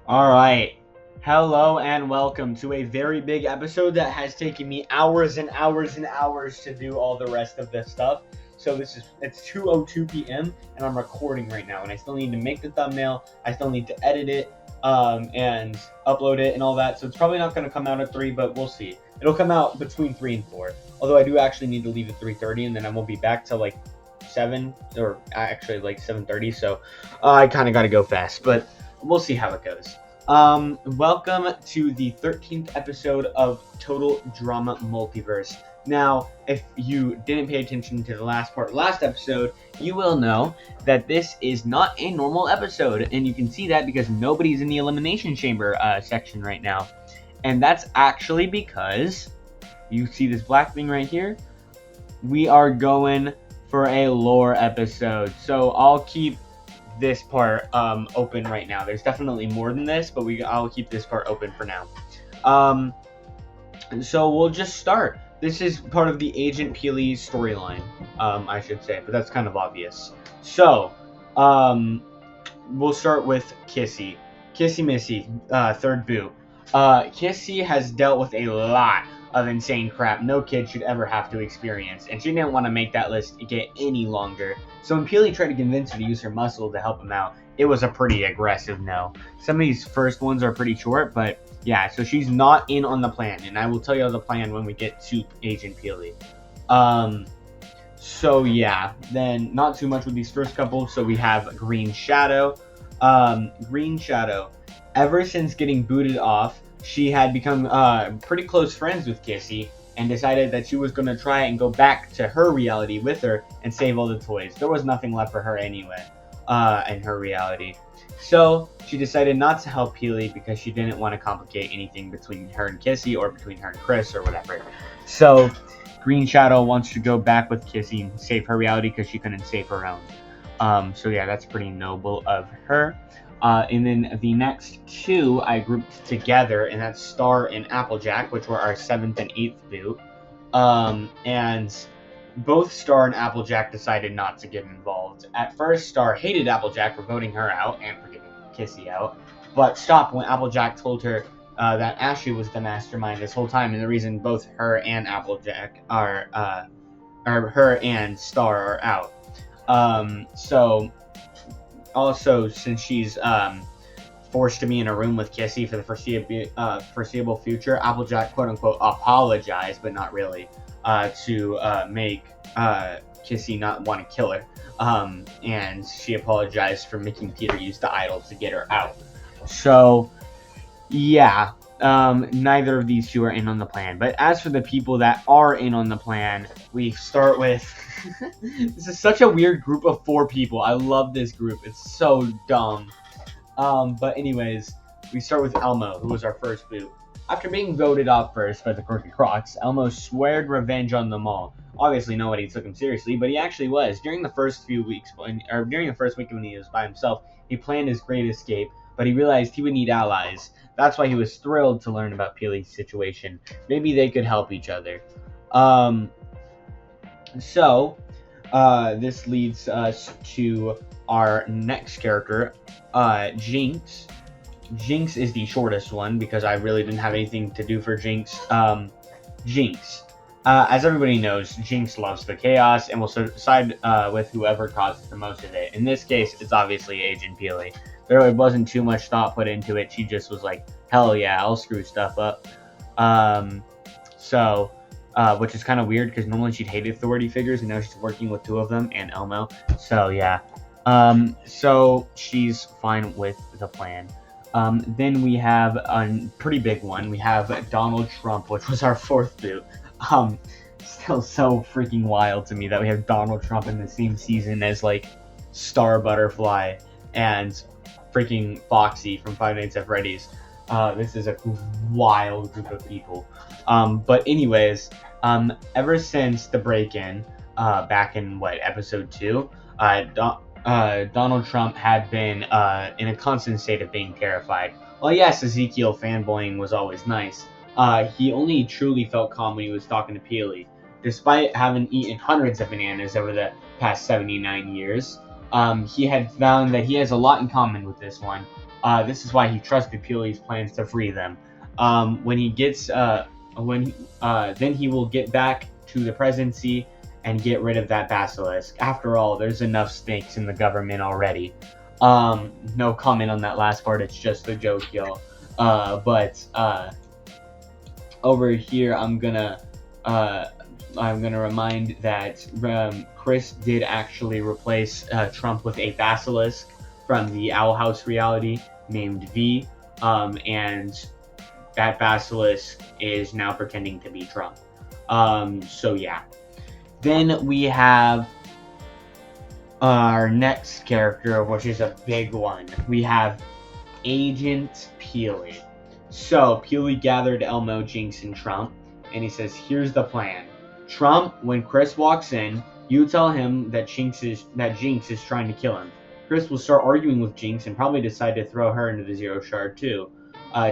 Alright, hello and welcome to a very big episode that has taken me hours and hours and hours to do all the rest of this stuff. So it's 2:02 p.m. and I'm recording right now, and I still need to make the thumbnail, I still need to edit it, and upload it and all that. So it's probably not going to come out at 3, but we'll see. It'll come out between 3 and 4. Although I do actually need to leave at 3:30, and then I won't be back till like 7, or actually like 7:30. So I kind of got to go fast, but we'll see how it goes. Welcome to the 13th episode of Total Drama Multiverse. Now, if you didn't pay attention to the last episode, you will know that this is not a normal episode, and you can see that because nobody's in the Elimination Chamber section right now. And that's actually because, you see this black thing right here? We are going for a lore episode, so I'll keep this part open right now. There's definitely more than this, but I'll keep this part open for now. So we'll just start. This is part of the Agent Peely storyline, I should say, but that's kind of obvious. So we'll start with Kissy. Kissy Missy, third boo. Kissy has dealt with a lot of insane crap no kid should ever have to experience, and she didn't want to make that list get any longer. So when Peely tried to convince her to use her muscle to help him out, it was a pretty aggressive no. Some of these first ones are pretty short, but yeah, so she's not in on the plan, and I will tell you the plan when we get to Agent Peely. So yeah, then not too much with these first couple. So we have Green Shadow. Green Shadow, ever since getting booted off, she had become pretty close friends with Kissy and decided that she was going to try and go back to her reality with her and save all the toys. There was nothing left for her anyway in her reality. So she decided not to help Peely because she didn't want to complicate anything between her and Kissy or between her and Chris or whatever. So Green Shadow wants to go back with Kissy and save her reality because she couldn't save her own. So yeah, that's pretty noble of her. And then the next two I grouped together, and that's Star and Applejack, which were our 7th and 8th boot. And both Star and Applejack decided not to get involved. At first, Star hated Applejack for voting her out and for getting Kissy out, but stopped when Applejack told her that Ashley was the mastermind this whole time, and the reason both her and Applejack are her and Star are out. So also, since she's forced to be in a room with Kissy for the foreseeable future, Applejack quote-unquote apologized, but not really, to make Kissy not want to kill her. And she apologized for making Peter use the idol to get her out. So, yeah, neither of these two are in on the plan. But as for the people that are in on the plan, we start with... This is such a weird group of 4 people. I love this group. It's so dumb. But anyways, we start with Elmo, who was our first boot. After being voted off first by the Crooked Crocs, Elmo sweared revenge on them all. Obviously, nobody took him seriously, but he actually was. During the first few weeks, during the first week when he was by himself, he planned his great escape, but he realized he would need allies. That's why he was thrilled to learn about Peely's situation. Maybe they could help each other. So, this leads us to our next character, Jinx. Jinx is the shortest one because I really didn't have anything to do for Jinx. Jinx. As everybody knows, Jinx loves the chaos and will side with whoever causes the most of it. In this case, it's obviously Agent Peely. There really wasn't too much thought put into it. She just was like, hell yeah, I'll screw stuff up. Which is kind of weird because normally she'd hate authority figures, and now she's working with 2 of them and Elmo. So yeah. So she's fine with the plan. Then we have a pretty big one. We have Donald Trump, which was our 4th boot. Still so freaking wild to me that we have Donald Trump in the same season as like Star Butterfly and freaking Foxy from Five Nights at Freddy's. This is a wild group of people. But anyways, ever since the break-in, back in episode 2, Donald Trump had been in a constant state of being terrified. Well, yes, Ezekiel fanboying was always nice. He only truly felt calm when he was talking to Peely. Despite having eaten hundreds of bananas over the past 79 years, he had found that he has a lot in common with this one. This is why he trusted Peely's plans to free them. When he gets then he will get back to the presidency and get rid of that basilisk. After all, there's enough snakes in the government already. No comment on that last part. It's just a joke, y'all. But over here, I'm gonna remind that Chris did actually replace Trump with a basilisk from the Owl House reality named V, and that basilisk is now pretending to be Trump. So yeah. Then we have our next character, which is a big one. We have Agent Peely. So Peely gathered Elmo, Jinx, and Trump, and he says, "Here's the plan. Trump, when Chris walks in, you tell him that Jinx is trying to kill him. Chris will start arguing with Jinx and probably decide to throw her into the Zero Shard too.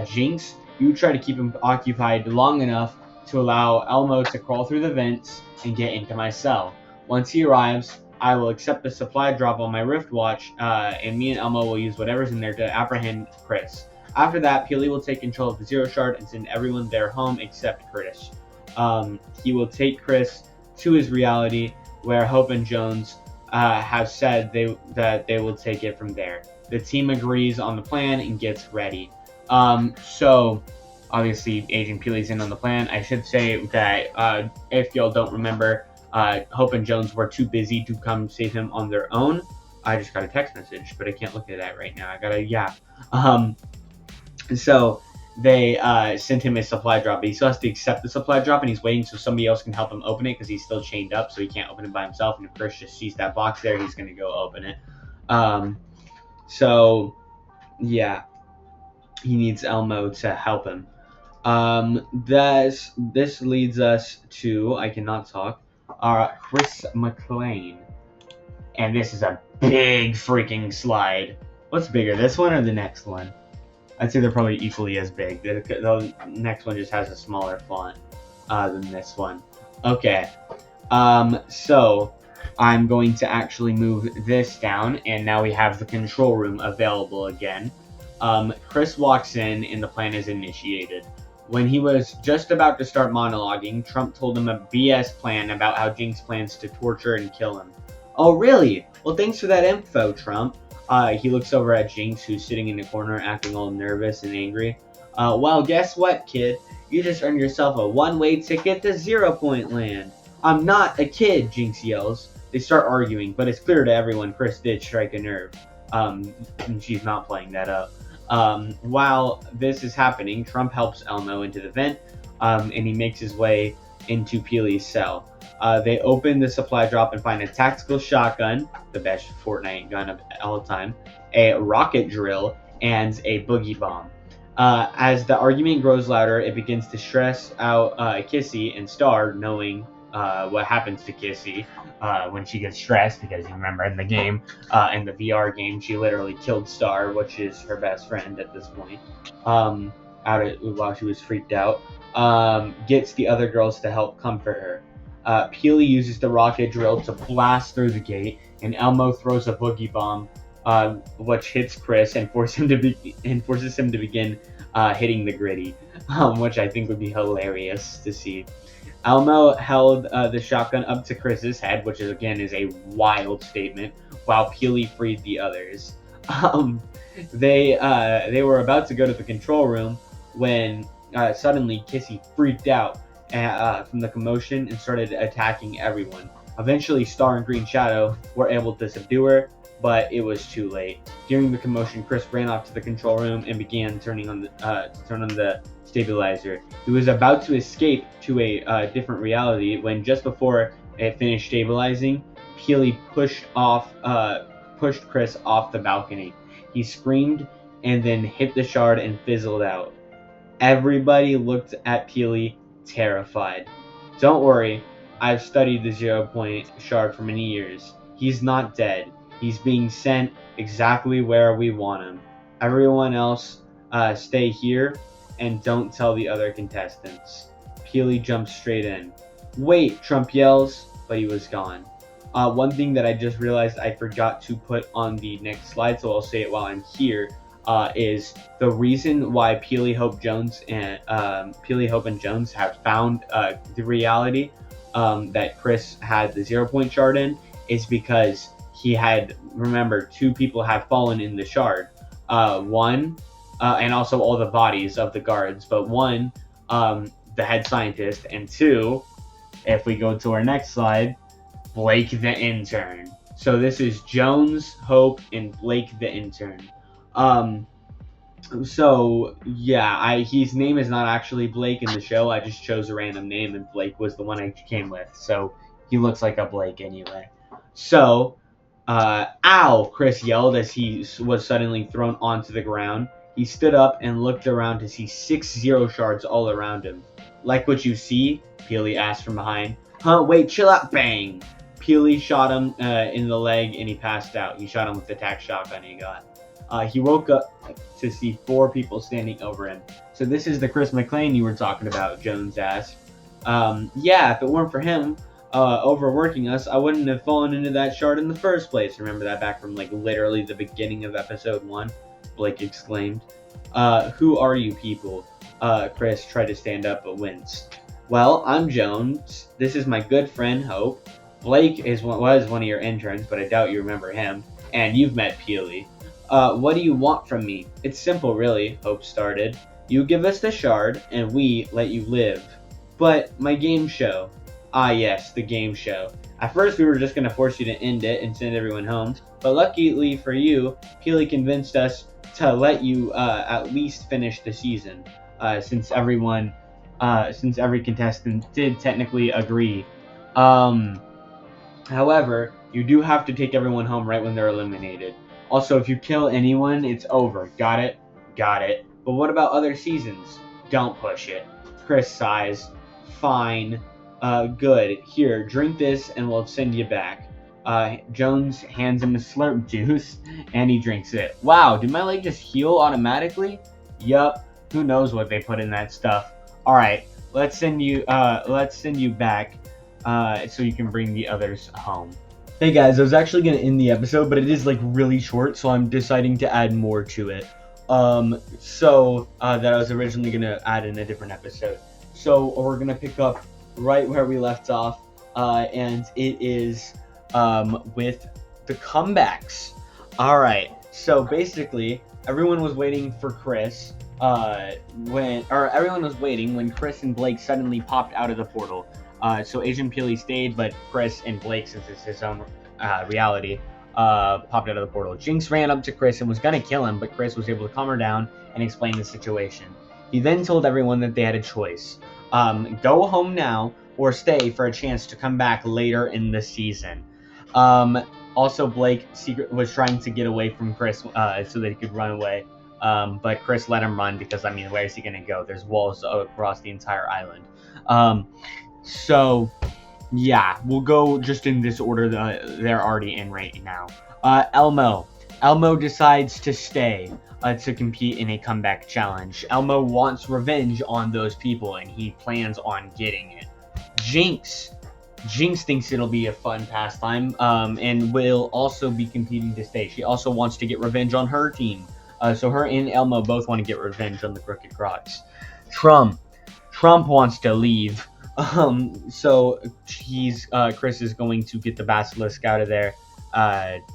Jinx, you try to keep him occupied long enough to allow Elmo to crawl through the vents and get into my cell. Once he arrives, I will accept the supply drop on my Rift Watch, and me and Elmo will use whatever's in there to apprehend Chris. After that, Peely will take control of the Zero Shard and send everyone there home except Chris. He will take Chris to his reality, where Hope and Jones have said that they will take it from there. The team agrees on the plan and gets ready." So obviously Agent Peely's in on the plan. I should say that if y'all don't remember, Hope and Jones were too busy to come save him on their own. I just got a text message, but I can't look at that right now. I gotta yap. So they sent him a supply drop, but he still has to accept the supply drop, and he's waiting so somebody else can help him open it because he's still chained up, so he can't open it by himself. And if Chris just sees that box there, he's gonna go open it. So yeah, he needs Elmo to help him. This leads us to, I cannot talk, Chris McLean. And this is a big freaking slide. What's bigger, this one or the next one? I'd say they're probably equally as big. The next one just has a smaller font than this one. Okay. So I'm going to actually move this down, and now we have the control room available again. Chris walks in, and the plan is initiated. When he was just about to start monologuing, Trump told him a BS plan about how Jinx plans to torture and kill him. "Oh, really? Well, thanks for that info, Trump." He looks over at Jinx, who's sitting in the corner acting all nervous and angry. "Well, guess what, kid? You just earned yourself a one-way ticket to 0 Point Land." "I'm not a kid," Jinx yells. They start arguing, but it's clear to everyone Chris did strike a nerve. And she's not playing that up. While this is happening, Trump helps Elmo into the vent, and he makes his way into Peely's cell. They open the supply drop and find a tactical shotgun, the best Fortnite gun of all time, a rocket drill, and a boogie bomb. As the argument grows louder, it begins to stress out Kissy and Star, knowing what happens to Kissy when she gets stressed, because you remember in the game, in the VR game, she literally killed Star, which is her best friend at this point, while she was freaked out. Gets the other girls to help comfort her. Peely uses the rocket drill to blast through the gate, and Elmo throws a boogie bomb, which hits Chris and forces him to begin hitting the gritty, which I think would be hilarious to see. Elmo held the shotgun up to Chris's head, which is a wild statement, while Peely freed the others. They were about to go to the control room when suddenly Kissy freaked out from the commotion and started attacking everyone. Eventually, Star and Green Shadow were able to subdue her, but it was too late. During the commotion, Chris ran off to the control room and began turning on the stabilizer. He was about to escape to a different reality when, just before it finished stabilizing, Peely pushed Chris off the balcony. He screamed and then hit the shard and fizzled out. Everybody looked at Peely, terrified. "Don't worry, I've studied the 0 Point Shard for many years. He's not dead. He's being sent exactly where we want him. Everyone else, stay here and don't tell the other contestants." Peely jumps straight in. "Wait," Trump yells, but he was gone. One thing that I just realized I forgot to put on the next slide, so I'll say it while I'm here. is the reason why Peely, Hope, Jones, and Peely, Hope, and Jones have found the reality that Chris had the 0 point shard in is because he had, remember, two people have fallen in the shard. One, and also all the bodies of the guards, but one, the head scientist, and two, if we go to our next slide, Blake the intern. So this is Jones, Hope, and Blake the intern. So yeah, his name is not actually Blake in the show. I just chose a random name, and Blake was the one I came with. So he looks like a Blake anyway. So, ow! Chris yelled as he was suddenly thrown onto the ground. He stood up and looked around to see 6 0 shards all around him. Like what you see? Peely asked from behind. Huh? Wait, chill out! Bang! Peely shot him in the leg, and he passed out. He shot him with the tac shotgun he got. He woke up to see 4 people standing over him. So this is the Chris McClane you were talking about, Jones asked. Yeah, if it weren't for him overworking us, I wouldn't have fallen into that shard in the first place. Remember that back from like literally the beginning of episode 1? Blake exclaimed. Who are you people? Chris tried to stand up but winced. Well, I'm Jones. This is my good friend Hope. Blake was one of your interns, but I doubt you remember him. And you've met Peely. What do you want from me? It's simple, really, Hope started. You give us the shard, and we let you live. But my game show. Ah, yes, the game show. At first, we were just going to force you to end it and send everyone home. But luckily for you, Peely convinced us to let you at least finish the season. Since every contestant did technically agree. However, you do have to take everyone home right when they're eliminated. Also, if you kill anyone, it's over. Got it? Got it. But what about other seasons? Don't push it. Chris sighs. Fine. Good. Here, drink this and we'll send you back. Jones hands him a slurp juice and he drinks it. Wow, did my leg just heal automatically? Yup. Who knows what they put in that stuff. Alright, let's send you back so you can bring the others home. Hey guys, I was actually going to end the episode, but it is like really short, so I'm deciding to add more to it. That I was originally going to add in a different episode. So we're going to pick up right where we left off, and it is with the comebacks. Alright, so basically, everyone was waiting for Chris, everyone was waiting when Chris and Blake suddenly popped out of the portal. So Agent Peely stayed, but Chris and Blake, since it's his own reality, popped out of the portal. Jinx ran up to Chris and was going to kill him, but Chris was able to calm her down and explain the situation. He then told everyone that they had a choice. Go home now or stay for a chance to come back later in the season. Also, Blake was trying to get away from Chris so that he could run away. But Chris let him run because, I mean, where is he going to go? There's walls across the entire island. So, yeah, we'll go just in this order that they're already in right now. Elmo decides to stay to compete in a comeback challenge. Elmo wants revenge on those people, and he plans on getting it. Jinx thinks it'll be a fun pastime, and will also be competing to stay. She also wants to get revenge on her team. So her and Elmo both want to get revenge on the Crooked Crocs. Trump wants to leave. So Chris is going to get the basilisk out of there,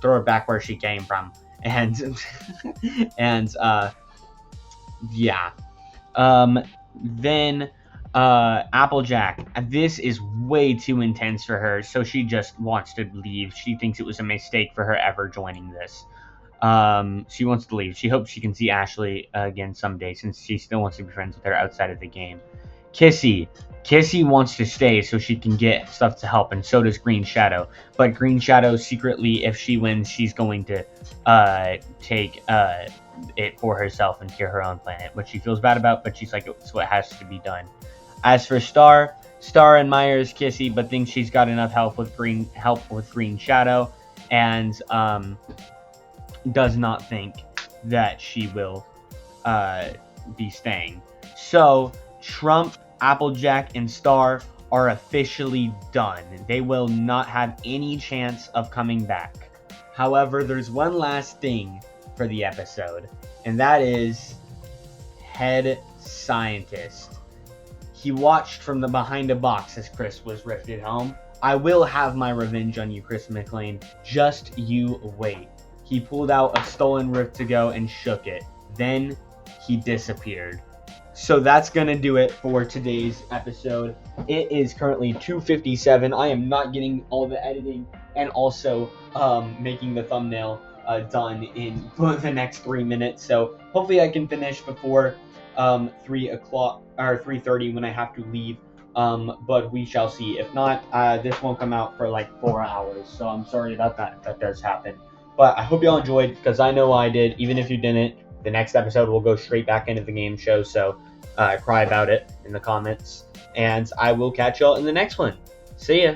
throw it back where she came from, and then Applejack. This is way too intense for her, so she just wants to leave. She thinks it was a mistake for her ever joining this. She wants to leave. She hopes she can see Ashley again someday, since she still wants to be friends with her outside of the game. Kissy wants to stay so she can get stuff to help, and so does Green Shadow. But Green Shadow secretly, if she wins, she's going to take it for herself and cure her own planet, which she feels bad about, but she's like, it's what has to be done. As for Star admires Kissy, but thinks she's got enough help with Green Shadow, and does not think that she will be staying. So Trump, Applejack, and Star are officially done. They will not have any chance of coming back. However, there's one last thing for the episode. and that is head scientist. He watched from the behind a box as Chris was rifted home. I will have my revenge on you, Chris McLean. Just you wait. He pulled out a stolen Rift to go and shook it. Then he disappeared. So that's going to do it for today's episode. It is currently 2:57. I am not getting all the editing and also making the thumbnail done in the next 3 minutes. So hopefully I can finish before 3 o'clock or 3:30 when I have to leave. But we shall see. If not, this won't come out for like 4 hours. So I'm sorry about that if that does happen. But I hope y'all enjoyed, because I know I did. Even if you didn't, the next episode will go straight back into the game show. So cry about it in the comments. And I will catch y'all in the next one. See ya.